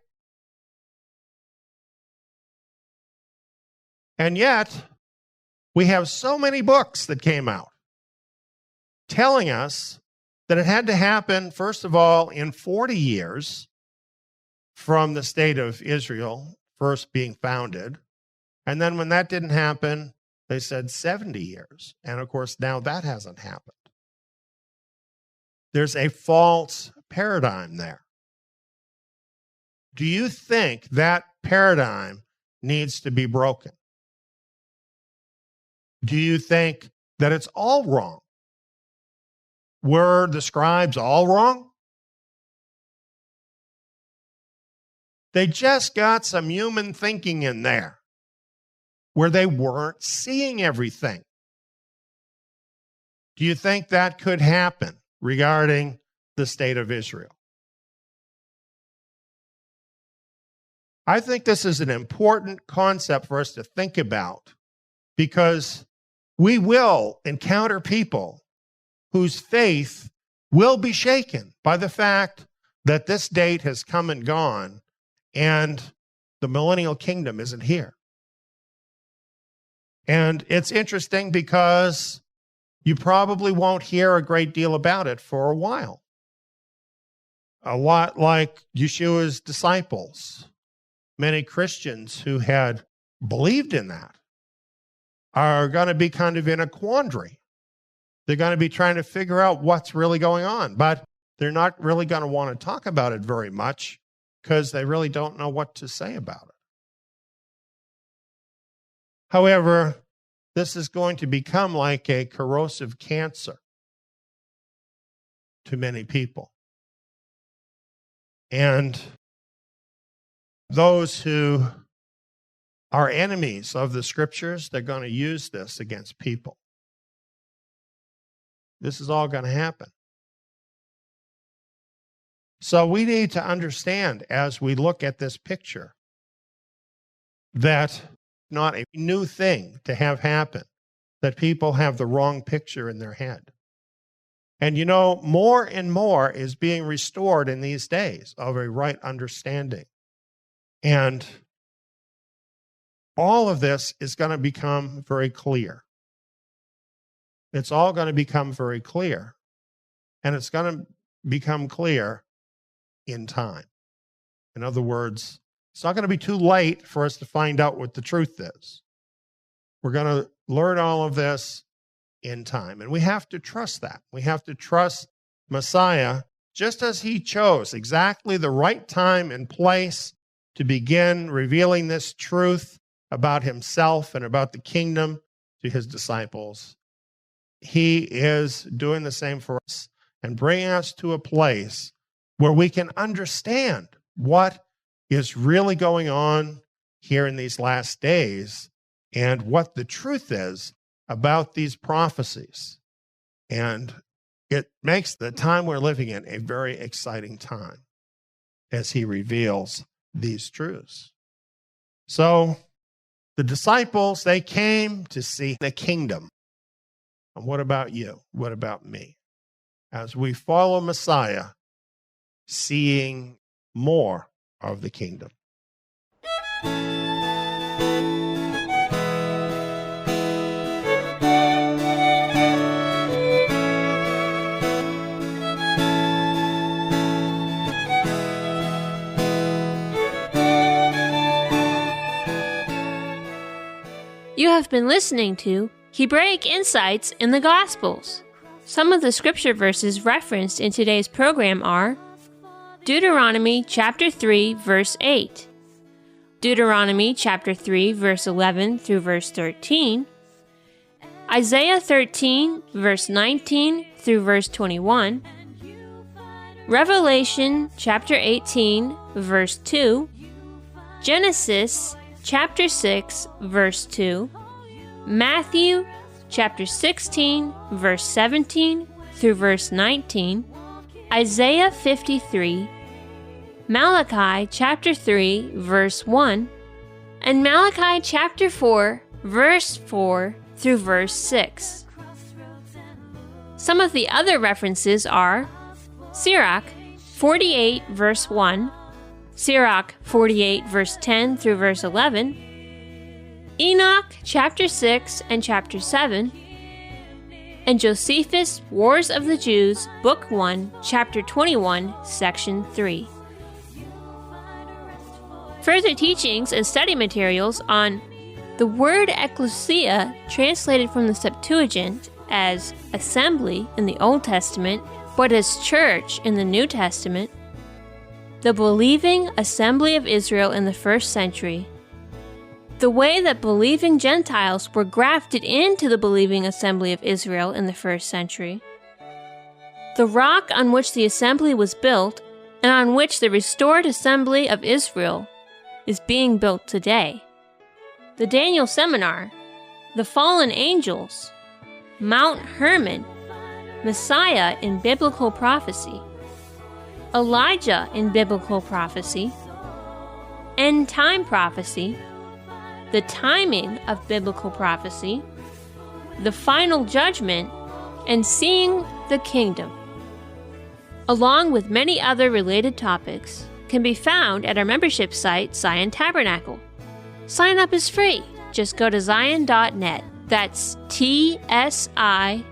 And yet, we have so many books that came out telling us that it had to happen, first of all, in 40 years from the state of Israel first being founded. And then when that didn't happen, they said 70 years. And of course, now that hasn't happened. There's a false paradigm there. Do you think that paradigm needs to be broken? Do you think that it's all wrong? Were the scribes all wrong? They just got some human thinking in there where they weren't seeing everything. Do you think that could happen regarding the state of Israel? I think this is an important concept for us to think about because we will encounter people whose faith will be shaken by the fact that this date has come and gone and the millennial kingdom isn't here. And it's interesting because you probably won't hear a great deal about it for a while. A lot like Yeshua's disciples. Many Christians who had believed in that are going to be kind of in a quandary. They're going to be trying to figure out what's really going on, but they're not really going to want to talk about it very much because they really don't know what to say about it. However, this is going to become like a corrosive cancer to many people. And those who are enemies of the scriptures, they're going to use this against people. This is all going to happen. So we need to understand as we look at this picture that not a new thing to have happen, that people have the wrong picture in their head. And you know, more and more is being restored in these days of a right understanding. And all of this is going to become very clear. It's all going to become very clear. And it's going to become clear in time. In other words, it's not going to be too late for us to find out what the truth is. We're going to learn all of this in time. And we have to trust that. We have to trust Messiah just as he chose exactly the right time and place to begin revealing this truth about himself and about the kingdom to his disciples. He is doing the same for us and bringing us to a place where we can understand what is really going on here in these last days and what the truth is about these prophecies. And it makes the time we're living in a very exciting time as he reveals these truths. So the disciples, they came to see the kingdom. And what about you? What about me? As we follow Messiah, seeing more of the kingdom. You have been listening to Hebraic Insights in the Gospels. Some of the scripture verses referenced in today's program are Deuteronomy chapter 3, verse 8, Deuteronomy chapter 3, verse 11 through verse 13, Isaiah 13, verse 19 through verse 21, Revelation chapter 18, verse 2, Genesis chapter 6, verse 2, Matthew chapter 16, verse 17 through verse 19, Isaiah 53, Malachi chapter 3, verse 1, and Malachi chapter 4, verse 4 through verse 6. Some of the other references are Sirach 48, verse 1, Sirach 48, verse 10 through verse 11, Enoch chapter 6 and chapter 7, and Josephus' Wars of the Jews, Book 1, chapter 21, section 3. Further teachings and study materials on the word ecclesia, translated from the Septuagint as assembly in the Old Testament, but as church in the New Testament, the believing assembly of Israel in the first century, the way that believing Gentiles were grafted into the believing assembly of Israel in the first century, the rock on which the assembly was built and on which the restored assembly of Israel is being built today, the Daniel Seminar, the fallen angels, Mount Hermon, Messiah in biblical prophecy, Elijah in biblical prophecy, end time prophecy, the timing of biblical prophecy, the final judgment, and seeing the kingdom, along with many other related topics, can be found at our membership site, Zion Tabernacle. Sign up is free. Just go to zion.net. That's TSIYON.NET.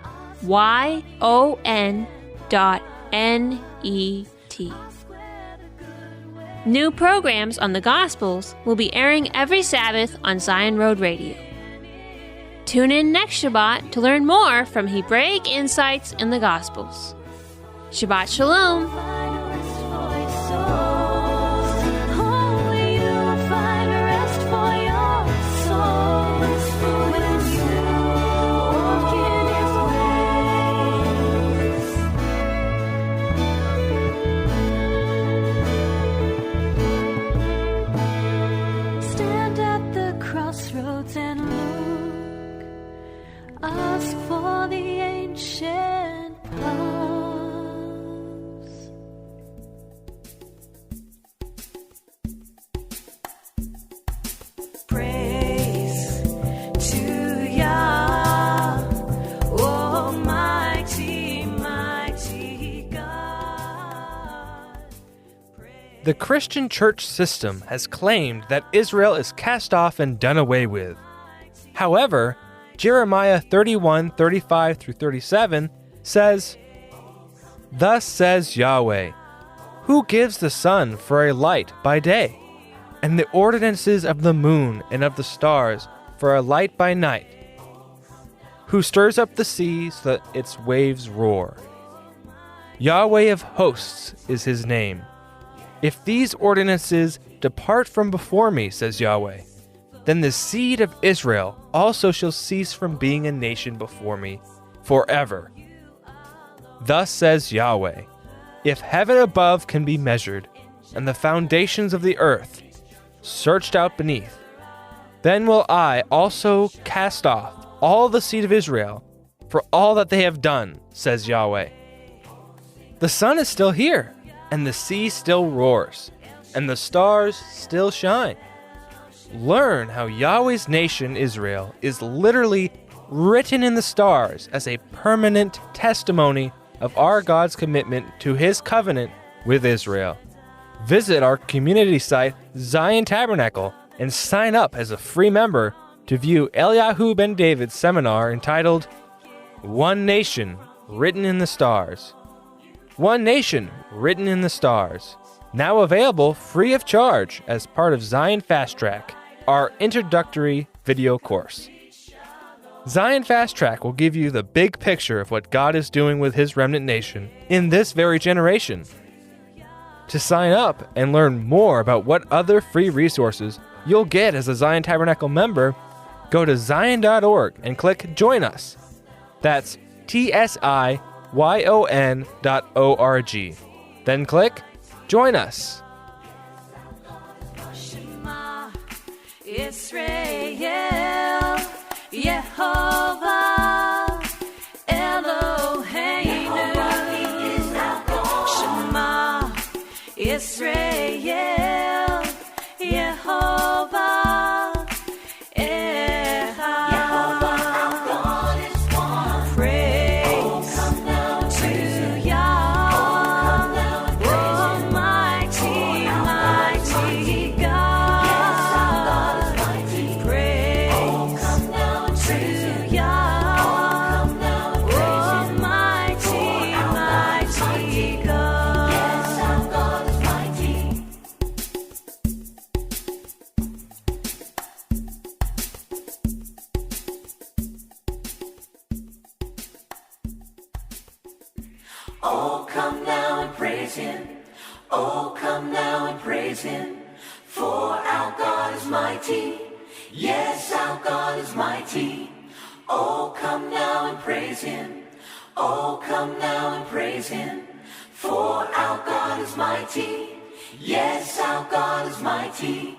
New programs on the Gospels will be airing every Sabbath on Zion Road Radio. Tune in next Shabbat to learn more from Hebraic insights in the Gospels. Shabbat Shalom! Crossroads and look, ask for the ancient paths. Praise to Yah, Almighty, mighty God. The Christian church system has claimed that Israel is cast off and done away with. However, Jeremiah 31:35-37 says, "Thus says Yahweh, who gives the sun for a light by day, and the ordinances of the moon and of the stars for a light by night, who stirs up the sea so that its waves roar. Yahweh of hosts is his name. If these ordinances depart from before me, says Yahweh, then the seed of Israel also shall cease from being a nation before me forever. Thus says Yahweh, if heaven above can be measured, and the foundations of the earth searched out beneath, then will I also cast off all the seed of Israel for all that they have done, says Yahweh. The sun is still here, and the sea still roars, and the stars still shine. Learn how Yahweh's nation, Israel, is literally written in the stars as a permanent testimony of our God's commitment to his covenant with Israel. Visit our community site, Zion Tabernacle, and sign up as a free member to view Eliyahu ben David's seminar entitled, One Nation Written in the Stars. One Nation Written in the Stars. Now available free of charge as part of Zion Fast Track, our introductory video course. Zion Fast Track will give you the big picture of what God is doing with his remnant nation in this very generation. To sign up and learn more about what other free resources you'll get as a Zion Tabernacle member, go to zion.org and click Join Us. That's TSIYON.org. Then click Join Us. Shema Israel, Yehovah Eloheinu. Shema Israel, Yehovah Echad. Praise to Yah, Almighty, mighty God. Praise to Yah, Almighty, mighty God. Yes, our God is mighty. Oh, come now and praise him. Oh, come now and praise him. For our God is mighty. Yes, our God is mighty. Oh, come now and praise him. Oh, come now and praise him. For our God is mighty. Yes, our God is mighty.